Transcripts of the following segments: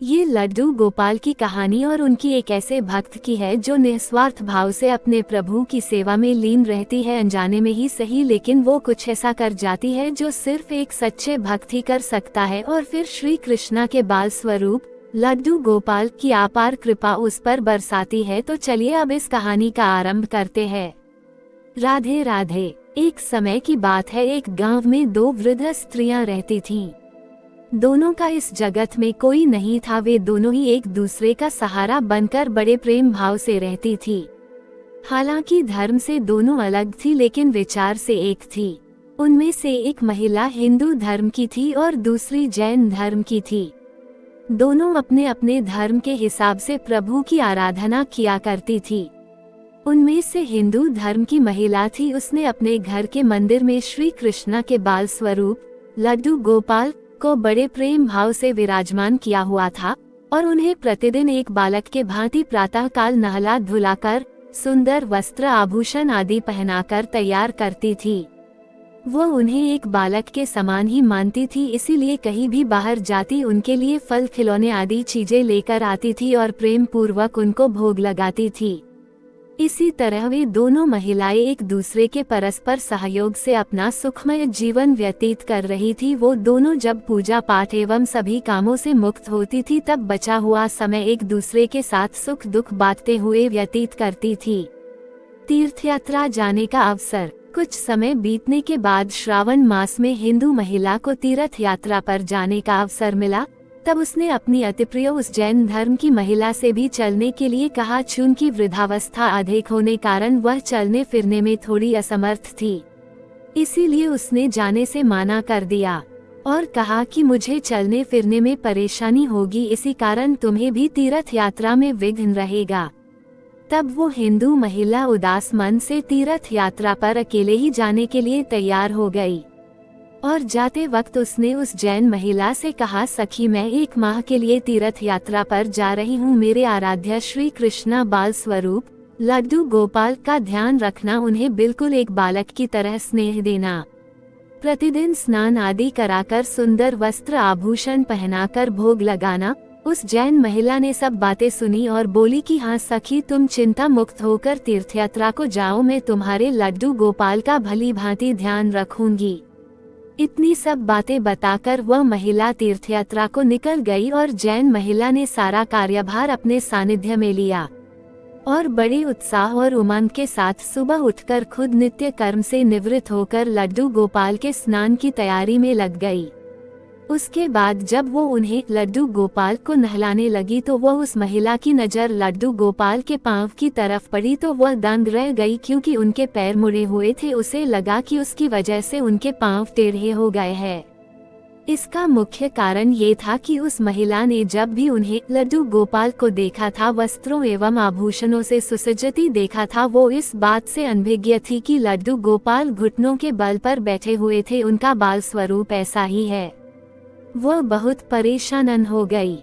ये लड्डू गोपाल की कहानी और उनकी एक ऐसे भक्त की है जो निस्वार्थ भाव से अपने प्रभु की सेवा में लीन रहती है, अनजाने में ही सही, लेकिन वो कुछ ऐसा कर जाती है जो सिर्फ एक सच्चे भक्त ही कर सकता है। और फिर श्री कृष्णा के बाल स्वरूप लड्डू गोपाल की अपार कृपा उस पर बरसाती है। तो चलिए अब इस कहानी का आरंभ करते हैं। राधे राधे। एक समय की बात है, एक गांव में दो वृद्ध स्त्रियां रहती थीं। दोनों का इस जगत में कोई नहीं था, वे दोनों ही एक दूसरे का सहारा बनकर बड़े प्रेम भाव से रहती थी। हालांकि धर्म से दोनों अलग थी, लेकिन विचार से एक थी। उनमें से एक महिला हिंदू धर्म की थी और दूसरी जैन धर्म की थी। दोनों अपने अपने धर्म के हिसाब से प्रभु की आराधना किया करती थी। उनमें से हिंदू धर्म की महिला थी, उसने अपने घर के मंदिर में श्री कृष्णा के बाल स्वरूप लड्डू गोपाल को बड़े प्रेम भाव से विराजमान किया हुआ था और उन्हें प्रतिदिन एक बालक के भांति प्रातः काल नहला धुलाकर सुंदर वस्त्र आभूषण आदि पहनाकर तैयार करती थी। वो उन्हें एक बालक के समान ही मानती थी, इसीलिए कहीं भी बाहर जाती उनके लिए फल खिलौने आदि चीजें लेकर आती थी और प्रेम पूर्वक उनको भोग लगाती थी। इसी तरह वे दोनों महिलाएं एक दूसरे के परस्पर सहयोग से अपना सुखमय जीवन व्यतीत कर रही थी। वो दोनों जब पूजा पाठ एवं सभी कामों से मुक्त होती थी, तब बचा हुआ समय एक दूसरे के साथ सुख दुख बांटते हुए व्यतीत करती थी। तीर्थयात्रा जाने का अवसर। कुछ समय बीतने के बाद श्रावण मास में हिंदू महिला को तीर्थ यात्रा पर जाने का अवसर मिला। तब उसने अपनी अतिप्रिय उस जैन धर्म की महिला से भी चलने के लिए कहा। चूंकि वृद्धावस्था अधिक होने कारण वह चलने फिरने में थोड़ी असमर्थ थी, इसीलिए उसने जाने से माना कर दिया और कहा कि मुझे चलने फिरने में परेशानी होगी, इसी कारण तुम्हें भी तीर्थ यात्रा में विघ्न रहेगा। तब वो हिंदू महिला उदास मन से तीर्थ यात्रा पर अकेले ही जाने के लिए तैयार हो गई और जाते वक्त उसने उस जैन महिला से कहा, सखी मैं 1 माह के लिए तीर्थ यात्रा पर जा रही हूँ, मेरे आराध्य श्री कृष्णा बाल स्वरूप लड्डू गोपाल का ध्यान रखना, उन्हें बिल्कुल एक बालक की तरह स्नेह देना, प्रतिदिन स्नान आदि कराकर सुंदर वस्त्र आभूषण पहनाकर भोग लगाना। उस जैन महिला ने सब बातें सुनी और बोली कि हाँ सखी, तुम चिंता मुक्त होकर तीर्थयात्रा को जाओ, मैं तुम्हारे लड्डू गोपाल का भली भांति ध्यान रखूंगी। इतनी सब बातें बताकर वह महिला तीर्थयात्रा को निकल गई और जैन महिला ने सारा कार्यभार अपने सानिध्य में लिया और बड़े उत्साह और उमंग के साथ सुबह उठकर खुद नित्य कर्म से निवृत्त होकर लड्डू गोपाल के स्नान की तैयारी में लग गई। उसके बाद जब वो उन्हें लड्डू गोपाल को नहलाने लगी तो वह उस महिला की नज़र लड्डू गोपाल के पांव की तरफ पड़ी तो वह दंग रह गई, क्योंकि उनके पैर मुड़े हुए थे। उसे लगा कि उसकी वजह से उनके पांव टेढ़े हो गए हैं। इसका मुख्य कारण ये था कि उस महिला ने जब भी उन्हें लड्डू गोपाल को देखा था, वस्त्रों एवं आभूषणों से सुसज्जित देखा था, वो इस बात से अनभिज्ञ थी कि लड्डू गोपाल घुटनों के बल पर बैठे हुए थे, उनका बाल स्वरूप ऐसा ही है। वह बहुत परेशान हो गई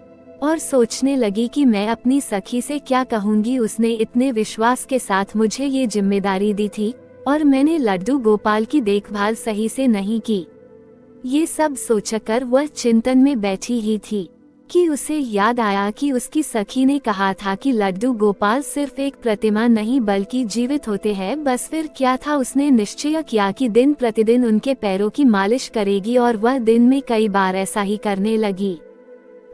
और सोचने लगी कि मैं अपनी सखी से क्या कहूँगी। उसने इतने विश्वास के साथ मुझे ये जिम्मेदारी दी थी और मैंने लड्डू गोपाल की देखभाल सही से नहीं की। ये सब सोचकर वह चिंतन में बैठी ही थी कि उसे याद आया कि उसकी सखी ने कहा था कि लड्डू गोपाल सिर्फ एक प्रतिमा नहीं बल्कि जीवित होते हैं। बस फिर क्या था, उसने निश्चय किया कि दिन प्रतिदिन उनके पैरों की मालिश करेगी और वह दिन में कई बार ऐसा ही करने लगी।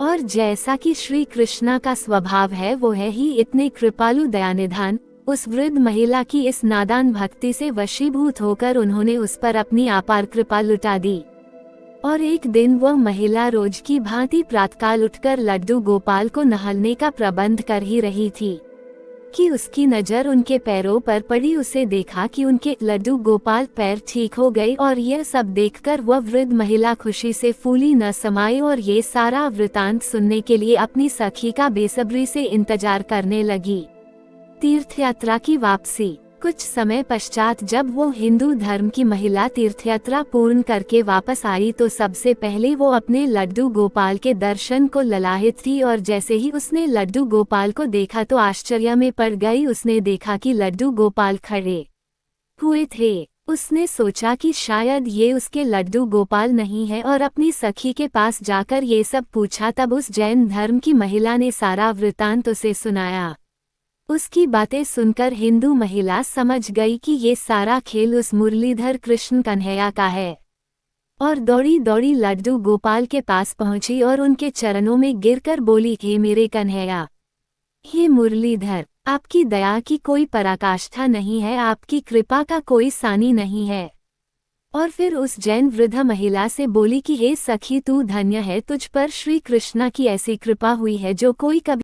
और जैसा कि श्री कृष्णा का स्वभाव है, वो है ही इतने कृपालु दयानिधान। उस वृद्ध महिला की इस नादान भक्ति से वशीभूत होकर उन्होंने उस पर अपनी अपार कृपा लुटा दी और एक दिन वह महिला रोज की भांति प्रातःकाल उठकर लड्डू गोपाल को नहलाने का प्रबंध कर ही रही थी कि उसकी नजर उनके पैरों पर पड़ी। उसे देखा कि उनके लड्डू गोपाल पैर ठीक हो गए और यह सब देखकर वह वृद्ध महिला खुशी से फूली न समाई और ये सारा वृतांत सुनने के लिए अपनी सखी का बेसब्री से इंतजार करने लगी। तीर्थयात्रा की वापसी। कुछ समय पश्चात जब वो हिंदू धर्म की महिला तीर्थयात्रा पूर्ण करके वापस आई तो सबसे पहले वो अपने लड्डू गोपाल के दर्शन को ललाहित थी और जैसे ही उसने लड्डू गोपाल को देखा तो आश्चर्य में पड़ गई। उसने देखा कि लड्डू गोपाल खड़े हुए थे। उसने सोचा कि शायद ये उसके लड्डू गोपाल नहीं है और अपनी सखी के पास जाकर ये सब पूछा। तब उस जैन धर्म की महिला ने सारा वृतांत उसे सुनाया। उसकी बातें सुनकर हिंदू महिला समझ गई कि ये सारा खेल उस मुरलीधर कृष्ण कन्हैया का है, और दौड़ी दौड़ी लड्डू गोपाल के पास पहुंची और उनके चरणों में गिरकर बोली, हे मेरे कन्हैया, हे मुरलीधर, आपकी दया की कोई पराकाष्ठा नहीं है, आपकी कृपा का कोई सानी नहीं है। और फिर उस जैन वृद्ध महिला से बोली कि हे सखी, तू धन्य है, तुझ पर श्री कृष्णा की ऐसी कृपा हुई है जो कोई कभी